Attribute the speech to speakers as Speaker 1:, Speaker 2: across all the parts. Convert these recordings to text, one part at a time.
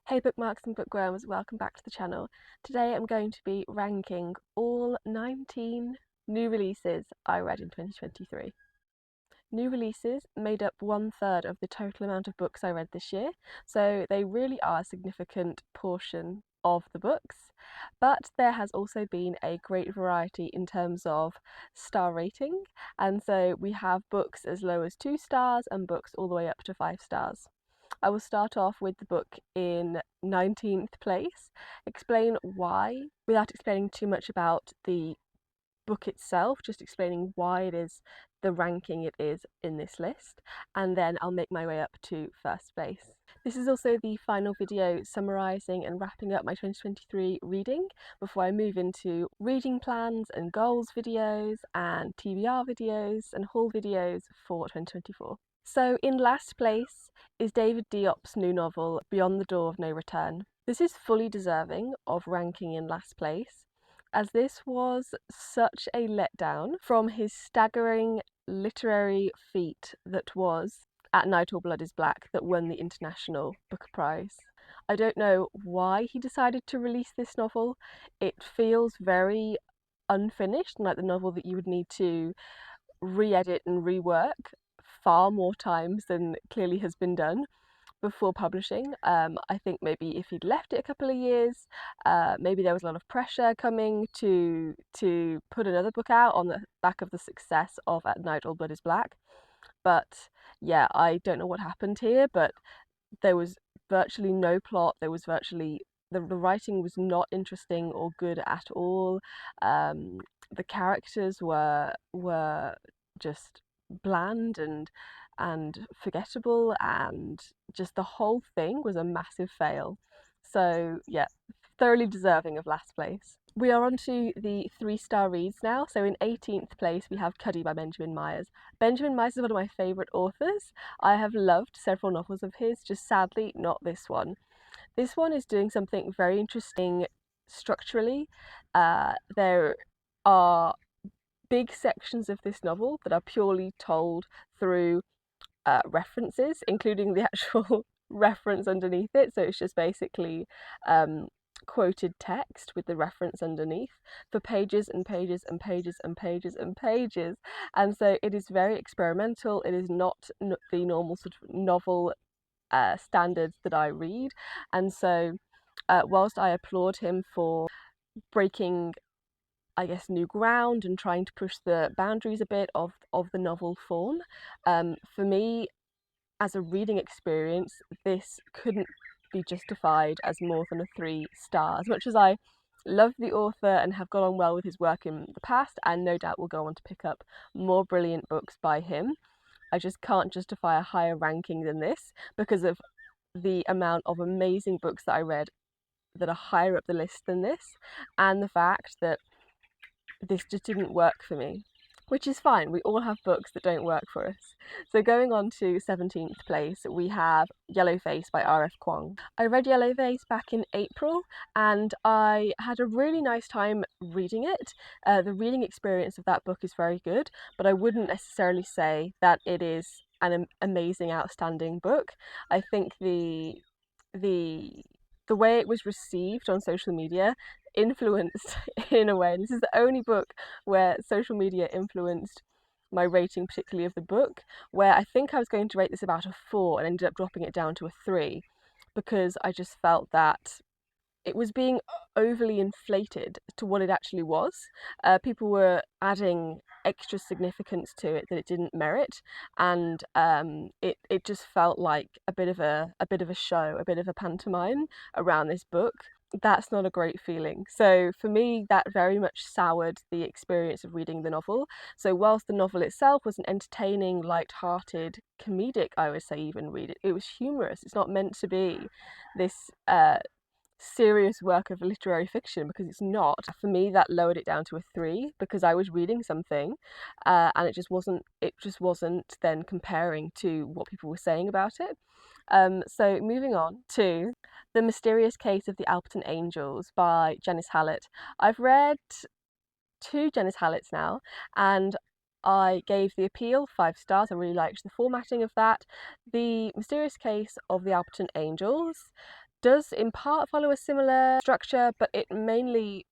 Speaker 1: Hey bookmarks and bookworms, welcome back to the channel. Today I'm going to be ranking all 19 new releases I read in 2023. New releases made up 1/3 of the total amount of books I read this year, so they really are a significant portion of the books. But there has also been a great variety in terms of star rating, and so we have books as low as 2 stars and books all the way up to 5 stars. I will start off with the book in 19th place, explain why, without explaining too much about the book itself, just explaining why it is the ranking it is in this list, and then I'll make my way up to first place. This is also the final video summarising and wrapping up my 2023 reading before I move into reading plans and goals videos and TBR videos and haul videos for 2024. So in last place is David Diop's new novel, Beyond the Door of No Return. This is fully deserving of ranking in last place, as this was such a letdown from his staggering literary feat that was At Night All Blood is Black, that won the International Booker Prize. I don't know why he decided to release this novel. It feels very unfinished, like the novel that you would need to re-edit and rework far more times than clearly has been done before publishing. I think maybe if he'd left it a couple of years, maybe there was a lot of pressure coming to put another book out on the back of the success of At Night All Blood is Black. But yeah, I don't know what happened here, but there was virtually no plot. There was virtually the writing was not interesting or good at all. The characters were just bland and forgettable, and just the whole thing was a massive fail. So yeah, thoroughly deserving of last place. We are on to the 3-star reads now. So in 18th place we have Cuddy by Benjamin Myers. Benjamin Myers is one of my favourite authors. I have loved several novels of his, just sadly not this one. This one is doing something very interesting structurally. There are big sections of this novel that are purely told through references, including the actual reference underneath it. So it's just basically quoted text with the reference underneath for pages and pages and pages and pages and pages. And so it is very experimental. It is not the normal sort of novel standards that I read. And so whilst I applaud him for breaking, I guess, new ground and trying to push the boundaries a bit of the novel form, for me, as a reading experience, this couldn't be justified as more than a 3-star. As much as I love the author and have got on well with his work in the past, and no doubt will go on to pick up more brilliant books by him, I just can't justify a higher ranking than this because of the amount of amazing books that I read that are higher up the list than this, and the fact that this just didn't work for me, which is fine. We all have books that don't work for us. So going on to 17th place, we have Yellowface by R.F. Kuang. I read Yellowface back in April and I had a really nice time reading it. The reading experience of that book is very good, but I wouldn't necessarily say that it is an amazing, outstanding book. I think the way it was received on social media influenced in a way, and this is the only book where social media influenced my rating, particularly of the book, where I think I was going to rate this about a 4 and ended up dropping it down to a 3 because I just felt that it was being overly inflated to what it actually was. People were adding extra significance to it that it didn't merit, and it just felt like a bit of a show, a bit of a pantomime around this book. That's not a great feeling. So for me, that very much soured the experience of reading the novel. So whilst the novel itself was an entertaining, light-hearted, comedic, I would say even read it, it was humorous. It's not meant to be this serious work of literary fiction, because it's not. For me, that lowered it down to a 3 because I was reading something and it just wasn't then comparing to what people were saying about it. So moving on to The Mysterious Case of the Alperton Angels by Janice Hallett. I've read 2 Janice Halletts now, and I gave The Appeal 5 stars. I really liked the formatting of that. The Mysterious Case of the Alperton Angels does in part follow a similar structure, but it mainly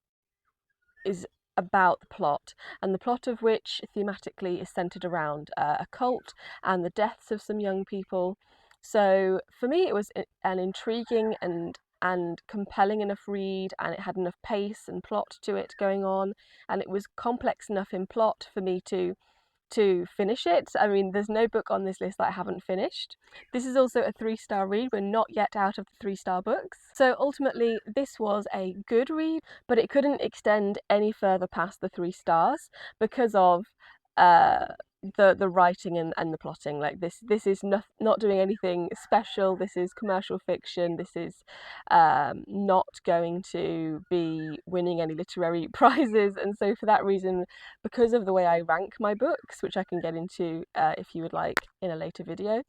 Speaker 1: is about the plot, and the plot of which thematically is centered around a cult and the deaths of some young people. So for me, it was an intriguing and compelling enough read, and it had enough pace and plot to it going on, and it was complex enough in plot for me to finish it. I mean, there's no book on this list that I haven't finished. This is also a 3-star read. We're not yet out of the 3-star books. So ultimately, this was a good read, but it couldn't extend any further past the 3 stars because of the writing and the plotting. Like this is not doing anything special. This is commercial fiction. This is not going to be winning any literary prizes, and so for that reason, because of the way I rank my books, which I can get into if you would like in a later video,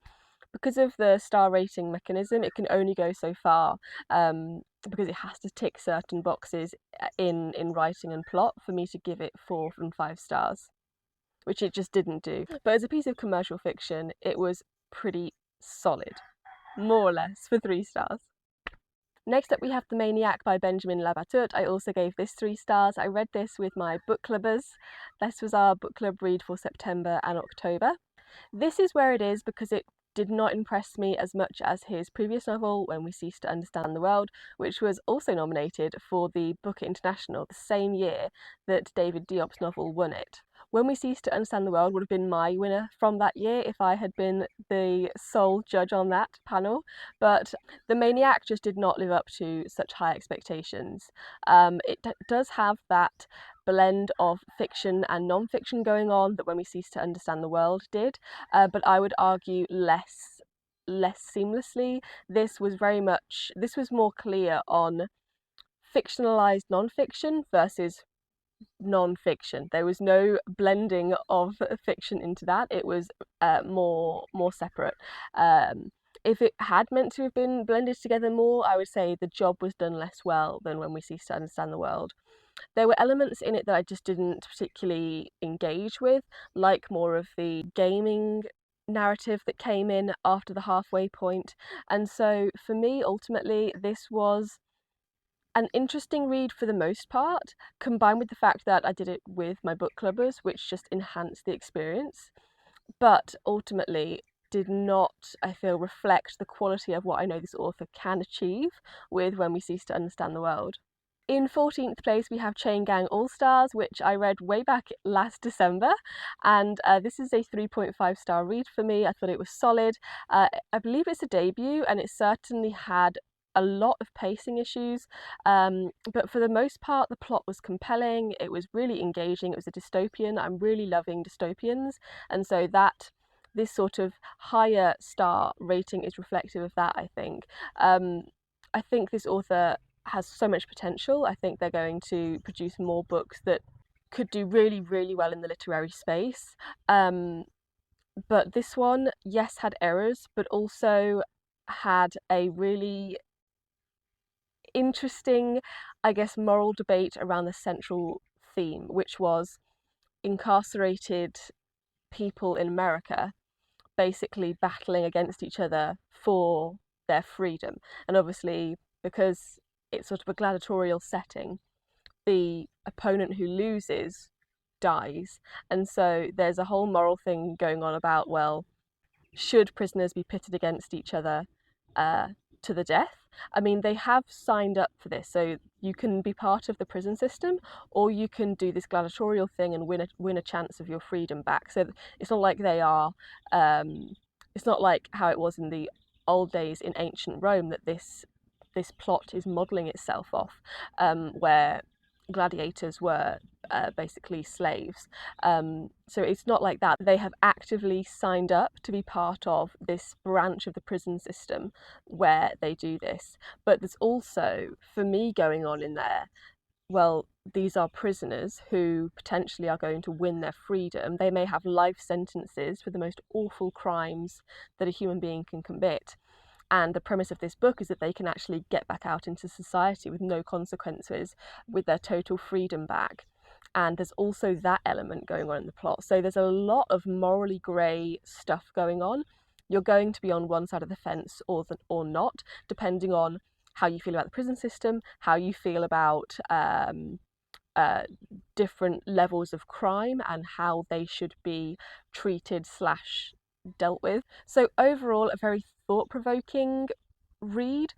Speaker 1: because of the star rating mechanism, it can only go so far, because it has to tick certain boxes in writing and plot for me to give it 4 and 5 stars, which it just didn't do. But as a piece of commercial fiction, it was pretty solid, more or less, for 3 stars. Next up we have The Maniac by Benjamin Labatut. I also gave this 3 stars. I read this with my book clubbers. This was our book club read for September and October. This is where it is because it did not impress me as much as his previous novel, When We Cease to Understand the World, which was also nominated for the Booker International the same year that David Diop's novel won it. When We Cease to Understand the World would have been my winner from that year if I had been the sole judge on that panel, but The Maniac just did not live up to such high expectations. It does have that blend of fiction and non-fiction going on that When We Cease to Understand the World did, but I would argue less seamlessly. This was more clear on fictionalized non-fiction versus non-fiction. There was no blending of fiction into that. It was more separate. If it had meant to have been blended together more, I would say the job was done less well than When We Cease to Understand the World. There were elements in it that I just didn't particularly engage with, like more of the gaming narrative that came in after the halfway point. And so for me, ultimately, this was an interesting read for the most part, combined with the fact that I did it with my book clubbers, which just enhanced the experience, but ultimately did not, I feel, reflect the quality of what I know this author can achieve with When We Cease to Understand the World. In 14th place, we have Chain Gang All Stars, which I read way back last December, and this is a 3.5-star read for me. I thought it was solid. I believe it's a debut, and it certainly had a lot of pacing issues, but for the most part, the plot was compelling. It was really engaging. It was a dystopian. I'm really loving dystopians, and so this sort of higher star rating is reflective of that, I think. I think this author has so much potential. I think they're going to produce more books that could do really, really well in the literary space. But this one, yes, had errors, but also had a really interesting, I guess, moral debate around the central theme, which was incarcerated people in America basically battling against each other for their freedom. And obviously, because it's sort of a gladiatorial setting, the opponent who loses dies. And so there's a whole moral thing going on about, well, should prisoners be pitted against each other to the death? I mean, they have signed up for this, so you can be part of the prison system, or you can do this gladiatorial thing and win a chance of your freedom back. So it's not like they are. It's not like how it was in the old days in ancient Rome that this plot is modelling itself off, where gladiators were basically slaves. So it's not like that. They have actively signed up to be part of this branch of the prison system where they do this. But there's also, for me, going on in there, well, these are prisoners who potentially are going to win their freedom. They may have life sentences for the most awful crimes that a human being can commit. And the premise of this book is that they can actually get back out into society with no consequences, with their total freedom back. And there's also that element going on in the plot. So there's a lot of morally grey stuff going on. You're going to be on one side of the fence or not, depending on how you feel about the prison system, how you feel about different levels of crime and how they should be treated slash dealt with. So overall, a very thought-provoking read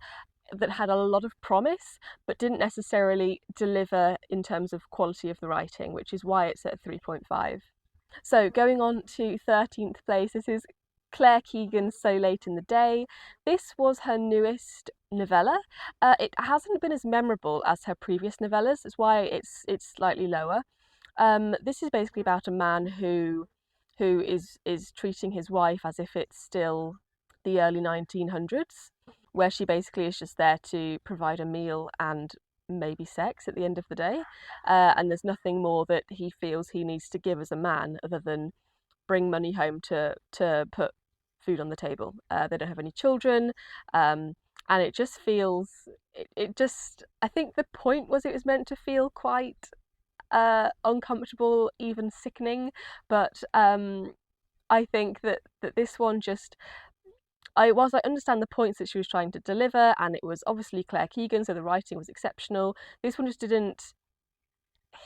Speaker 1: that had a lot of promise but didn't necessarily deliver in terms of quality of the writing, which is why it's at 3.5. So going on to 13th place, this is Claire Keegan's So Late in the Day. This was her newest novella. It hasn't been as memorable as her previous novellas, that's why it's slightly lower. This is basically about a man who is treating his wife as if it's still the early 1900s, where she basically is just there to provide a meal and maybe sex at the end of the day, and there's nothing more that he feels he needs to give as a man other than bring money home to put food on the table. They don't have any children, and it just feels it just I think the point was it was meant to feel quite uncomfortable, even sickening, but I think that this one just whilst I understand the points that she was trying to deliver, and it was obviously Claire Keegan, so the writing was exceptional, this one just didn't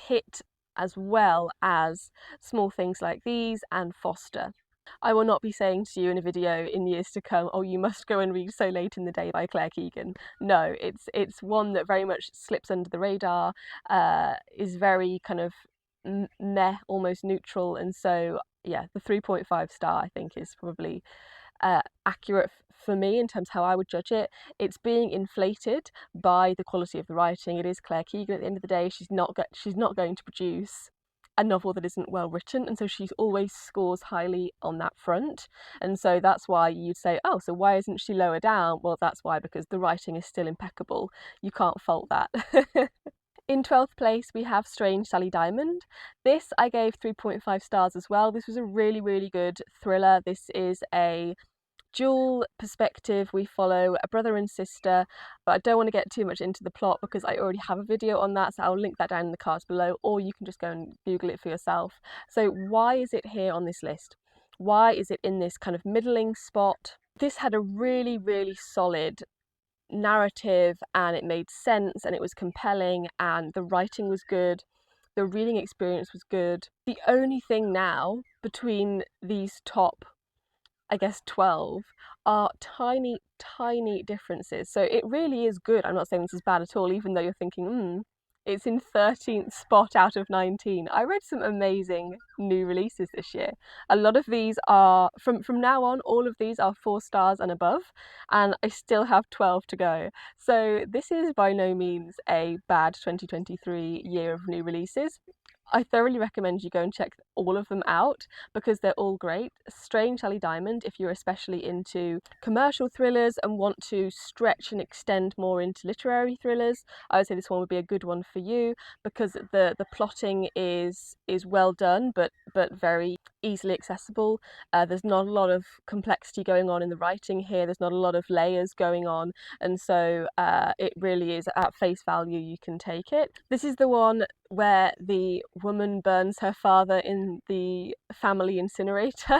Speaker 1: hit as well as Small Things Like These and Foster. I will not be saying to you in a video in years to come, oh, you must go and read So Late in the Day by Claire Keegan. No, it's one that very much slips under the radar, is very kind of meh, almost neutral, and so yeah, the 3.5 star I think is probably accurate for me in terms of how I would judge it. It's being inflated by the quality of the writing. It is Claire Keegan at the end of the day. She's not going to produce a novel that isn't well written, and so she always scores highly on that front, and so that's why you'd say, oh, so why isn't she lower down? Well, that's why, because the writing is still impeccable. You can't fault that. In 12th place, we have Strange Sally Diamond. This I gave 3.5 stars as well. This was a really, really good thriller. This is a dual perspective. We follow a brother and sister, but I don't want to get too much into the plot because I already have a video on that, so I'll link that down in the cards below, or you can just go and Google it for yourself. So why is it here on this list? Why is it in this kind of middling spot? This had a really, really solid narrative, and it made sense, and it was compelling, and the writing was good. The reading experience was good. The only thing now between these top, I guess, 12 are tiny, tiny differences. So it really is good. I'm not saying this is bad at all, even though you're thinking, it's in 13th spot out of 19. I read some amazing new releases this year. A lot of these are, from now on, all of these are 4 stars and above, and I still have 12 to go. So this is by no means a bad 2023 year of new releases. I thoroughly recommend you go and check all of them out because they're all great. Strange Sally Diamond, if you're especially into commercial thrillers and want to stretch and extend more into literary thrillers, I would say this one would be a good one for you because the plotting is well done but very easily accessible. There's not a lot of complexity going on in the writing here. There's not a lot of layers going on, and so it really is at face value. You can take it. This is the one where the woman burns her father in the family incinerator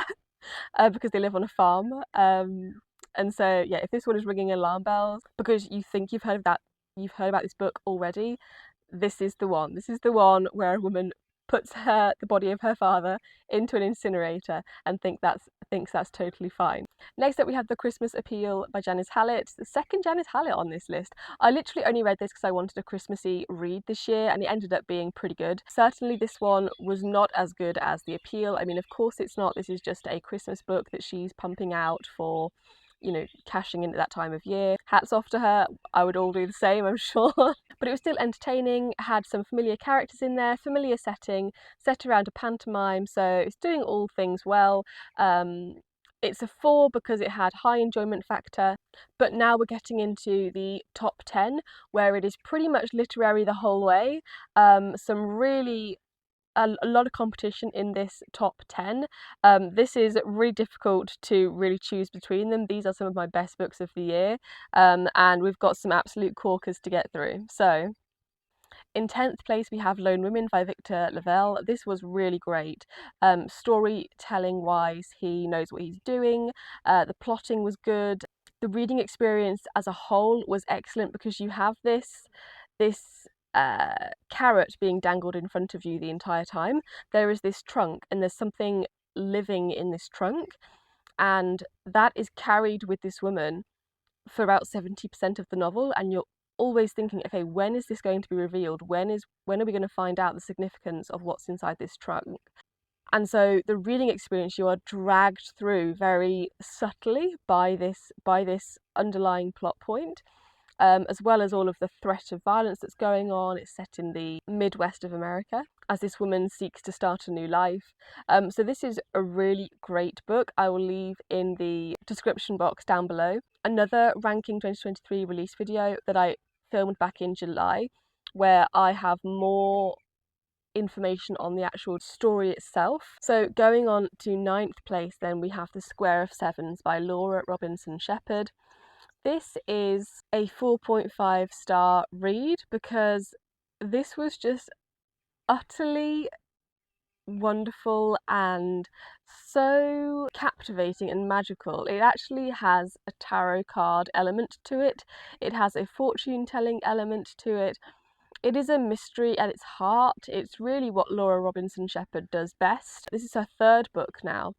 Speaker 1: because they live on a farm. And so yeah, if this one is ringing alarm bells because you think you've heard about this book already, this is the one. This is the one where a woman puts the body of her father into an incinerator and thinks that's totally fine. Next up we have The Christmas Appeal by Janice Hallett, the second Janice Hallett on this list. I literally only read this because I wanted a Christmassy read this year, and it ended up being pretty good. Certainly this one was not as good as The Appeal. I mean, of course it's not. This is just a Christmas book that she's pumping out for, you know, cashing in at that time of year. Hats off to her. I would all do the same, I'm sure. But it was still entertaining, had some familiar characters in there, familiar setting, set around a pantomime, so it's doing all things well. It's a 4 because it had high enjoyment factor, but now we're getting into the top 10 where it is pretty much literary the whole way. Some really a lot of competition in this top 10. This is really difficult to really choose between them. These are some of my best books of the year, and we've got some absolute corkers to get through. So in 10th place we have Lone Women by Victor Lavelle. This was really great. Storytelling wise, he knows what he's doing. The plotting was good. The reading experience as a whole was excellent because you have this carrot being dangled in front of you the entire time. There is this trunk, and there's something living in this trunk, and that is carried with this woman for about 70% of the novel, and you're always thinking, okay, when is this going to be revealed? When are we going to find out the significance of what's inside this trunk? And so the reading experience, you are dragged through very subtly by this underlying plot point, as well as all of the threat of violence that's going on. It's set in the Midwest of America as this woman seeks to start a new life. So this is a really great book. I will leave in the description box down below another ranking 2023 release video that I filmed back in July, where I have more information on the actual story itself. So going on to 9th place, then we have The Square of Sevens by Laura Robinson Shepherd. This is a 4.5 star read because this was just utterly wonderful and so captivating and magical. It actually has a tarot card element to it. It has a fortune telling element to it. It is a mystery at its heart. It's really what Laura Robinson Shepherd does best. This is her 3rd book now,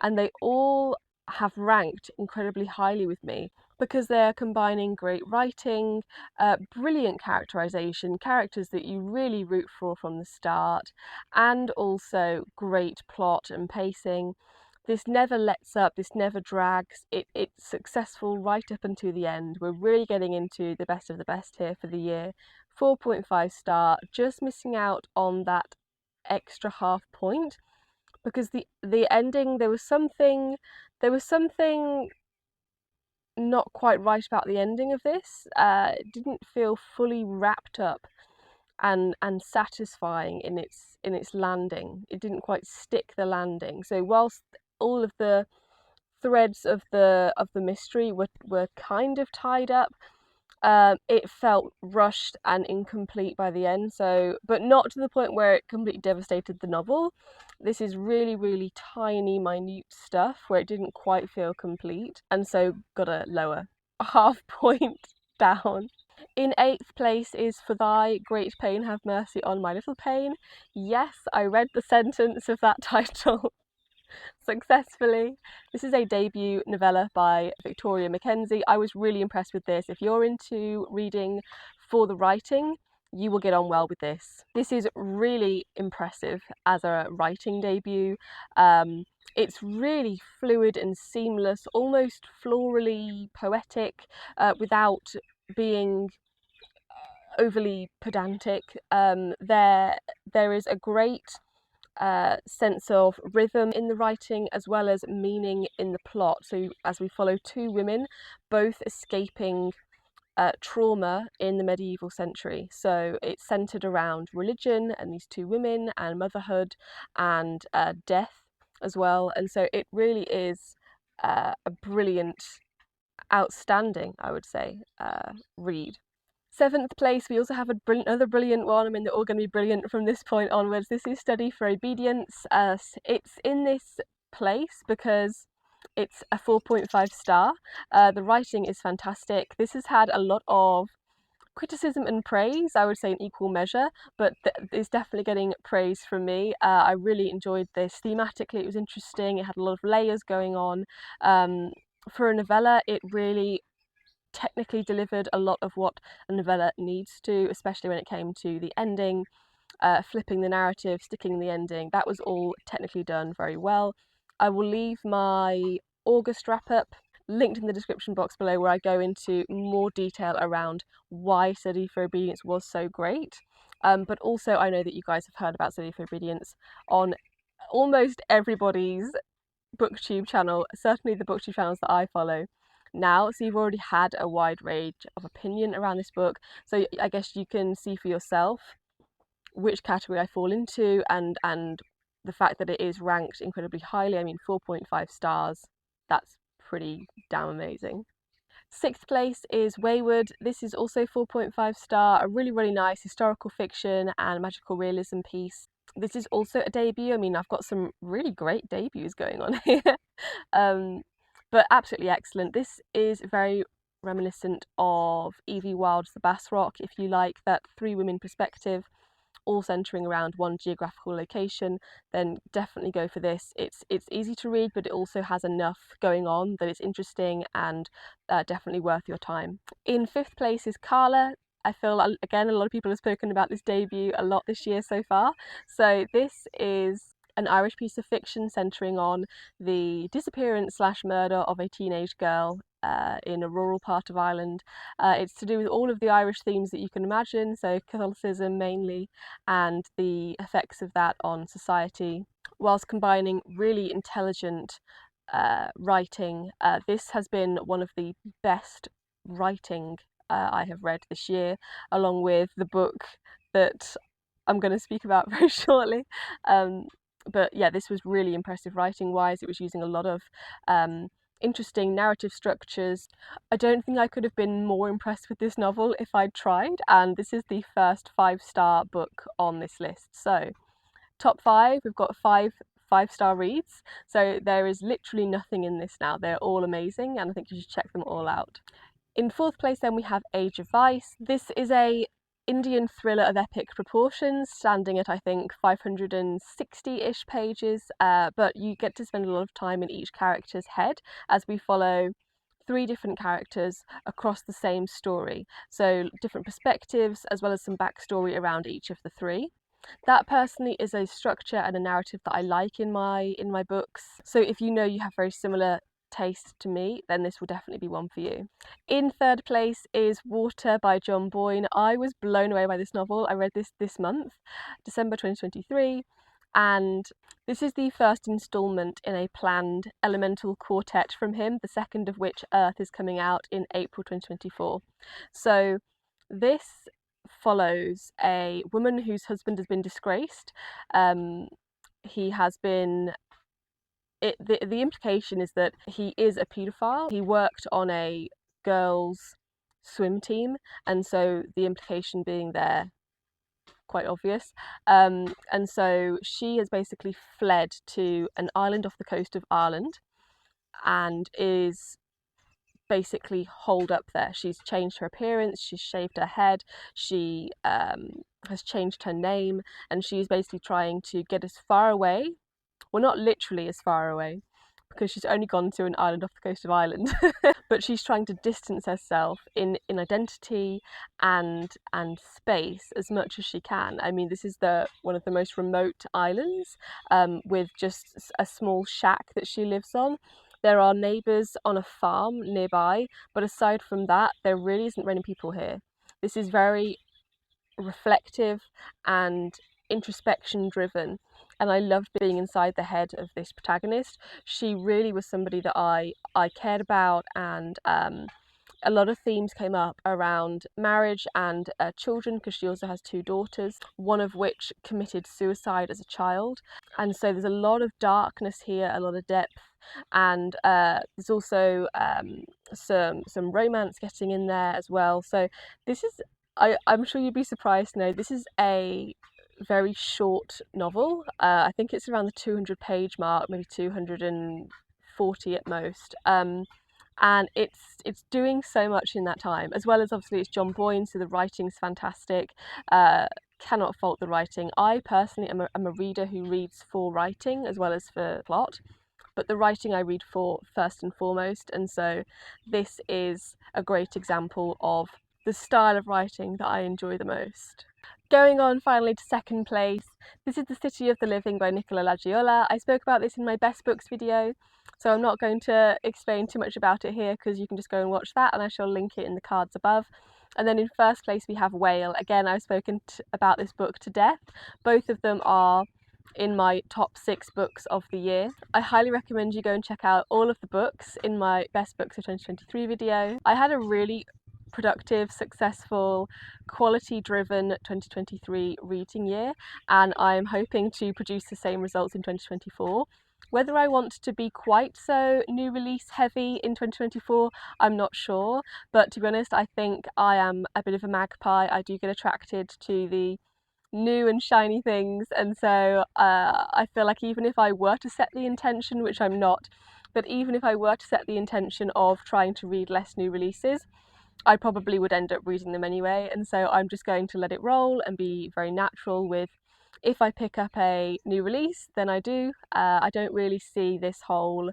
Speaker 1: and they all have ranked incredibly highly with me because they're combining great writing, brilliant characterization, characters that you really root for from the start, and also great plot and pacing. This never lets up, this never drags. It's successful right up until the end. We're really getting into the best of the best here for the year. 4.5 star, just missing out on that extra half point because the ending, there was something not quite right about the ending of this. It didn't feel fully wrapped up and satisfying in its landing. It didn't quite stick the landing. So whilst all of the threads of the mystery were kind of tied up, it felt rushed and incomplete by the end. So, but not to the point where it completely devastated the novel. This is really, really tiny, minute stuff where it didn't quite feel complete, and so got a lower half point down. In 8th place is For Thy Great Pain Have Mercy on My Little Pain. Yes, I read the sentence of that title successfully. This is a debut novella by Victoria Mackenzie. I was really impressed with this. If you're into reading for the writing, you will get on well with this. This is really impressive as a writing debut. It's really fluid and seamless, almost florally poetic, without being overly pedantic. There is a great sense of rhythm in the writing as well as meaning in the plot. So as we follow 2 women, both escaping trauma in the medieval century. So it's centered around religion and these 2 women and motherhood and death as well. And so it really is a brilliant, outstanding, I would say, read. 7th place, we also have another brilliant one. I mean, they're all going to be brilliant from this point onwards. This is Study for Obedience. It's in this place because it's a 4.5 star. The writing is fantastic. This has had a lot of criticism and praise, I would say in equal measure, but it's definitely getting praise from me. I really enjoyed this. Thematically, it was interesting. It had a lot of layers going on. For a novella, it really technically delivered a lot of what a novella needs to, especially when it came to the ending, flipping the narrative, sticking the ending. That was all technically done very well. I will leave my August wrap up linked in the description box below, where I go into more detail around why Study for Obedience was so great. But also I know that you guys have heard about Study for Obedience on almost everybody's booktube channel, certainly the booktube channels that I follow now, so you've already had a wide range of opinion around this book, so I guess you can see for yourself which category I fall into, and the fact that it is ranked incredibly highly. I mean, 4.5 stars, that's pretty damn amazing. 6th place is Wayward. This is also 4.5 star, a really nice historical fiction and magical realism piece. This is also a debut. I mean, I've got some really great debuts going on here. but absolutely excellent. This is very reminiscent of Evie Wyld's The Bass Rock, if you like that three women perspective, all centering around one geographical location, then definitely go for this. It's easy to read, but it also has enough going on that it's interesting and definitely worth your time. In fifth place is Carla. I feel, again, a lot of people have spoken about this debut a lot this year so far. So this is an Irish piece of fiction centering on the disappearance / murder of a teenage girl in a rural part of Ireland. It's to do with all of the Irish themes that you can imagine, so Catholicism mainly, and the effects of that on society, whilst combining really intelligent writing. This has been one of the best writing I have read this year, along with the book that I'm going to speak about very shortly. But yeah, this was really impressive writing wise. It was using a lot of interesting narrative structures. I don't think I could have been more impressed with this novel if I'd tried, and this is the first 5-star book on this list. So top 5, we've got 5-star reads, so there is literally nothing in this now. They're all amazing, and I think you should check them all out. In fourth place then we have Age of Vice. This is a Indian thriller of epic proportions, standing at I think 560-ish pages, but you get to spend a lot of time in each character's head as we follow 3 different characters across the same story, so different perspectives as well as some backstory around each of the 3. That personally is a structure and a narrative that I like in my books, so if you know you have very similar taste to me, then this will definitely be one for you. In third place is Water by John Boyne. I was blown away by this novel. I read this month, December 2023, and this is the first instalment in a planned elemental quartet from him, the second of which, Earth, is coming out in April 2024. So this follows a woman whose husband has been disgraced. He has been the implication is that he is a paedophile. He worked on a girls' swim team, and so the implication being there quite obvious. And so she has basically fled to an island off the coast of Ireland and is basically holed up there. She's changed her appearance, she's shaved her head, she has changed her name, and she's basically trying to get as far away, well, not literally as far away, because she's only gone to an island off the coast of Ireland, but she's trying to distance herself in identity and space as much as she can. I mean, this is one of the most remote islands, with just a small shack that she lives on. There are neighbours on a farm nearby, but aside from that, there really isn't many people here. This is very reflective and introspection driven, and I loved being inside the head of this protagonist. She really was somebody that I cared about, and a lot of themes came up around marriage and children, because she also has 2 daughters, one of which committed suicide as a child, and so there's a lot of darkness here, a lot of depth, and there's also some romance getting in there as well. So this is, I'm sure you'd be surprised to know, this is a very short novel. I think it's around the 200-page mark, maybe 240 at most. And it's doing so much in that time, as well as obviously it's John Boyne, so the writing's fantastic. Cannot fault the writing. I personally am a reader who reads for writing as well as for plot, but the writing I read for first and foremost, and so this is a great example of the style of writing that I enjoy the most. Going on finally to second place, this is The City of the Living by Nicola Laggiola. I spoke about this in my best books video, so I'm not going to explain too much about it here because you can just go and watch that, and I shall link it in the cards above. And then in first place we have Whale. Again, I've spoken about this book to death. Both of them are in my top 6 books of the year. I highly recommend you go and check out all of the books in my best books of 2023 video. I had a really productive, successful, quality-driven 2023 reading year, and I'm hoping to produce the same results in 2024. Whether I want to be quite so new release heavy in 2024, I'm not sure, but to be honest, I think I am a bit of a magpie. I do get attracted to the new and shiny things, and so I feel like even if I were to set the intention, which I'm not, But even if I were to set the intention of trying to read less new releases, I probably would end up reading them anyway, and so I'm just going to let it roll and be very natural with, if I pick up a new release, then I do. I don't really see this whole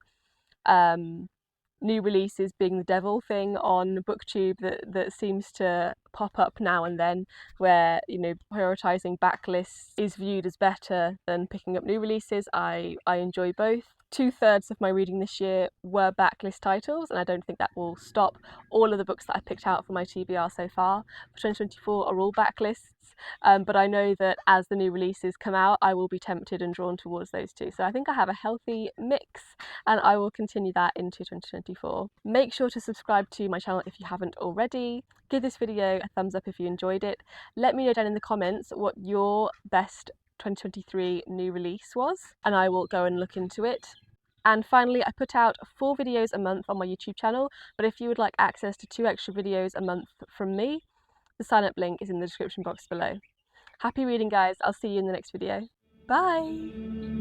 Speaker 1: new releases being the devil thing on BookTube that seems to pop up now and then, where, you know, prioritising backlists is viewed as better than picking up new releases. I enjoy both. 2/3 of my reading this year were backlist titles, and I don't think that will stop. All of the books that I picked out for my TBR so far for 2024 are all backlists, but I know that as the new releases come out, I will be tempted and drawn towards those too. So I think I have a healthy mix, and I will continue that into 2024. Make sure to subscribe to my channel if you haven't already. Give this video a thumbs up if you enjoyed it. Let me know down in the comments what your best 2023 new release was, and I will go and look into it. And finally, I put out 4 videos a month on my YouTube channel, but if you would like access to 2 extra videos a month from me, the sign up link is in the description box below. Happy reading, guys. I'll see you in the next video. Bye!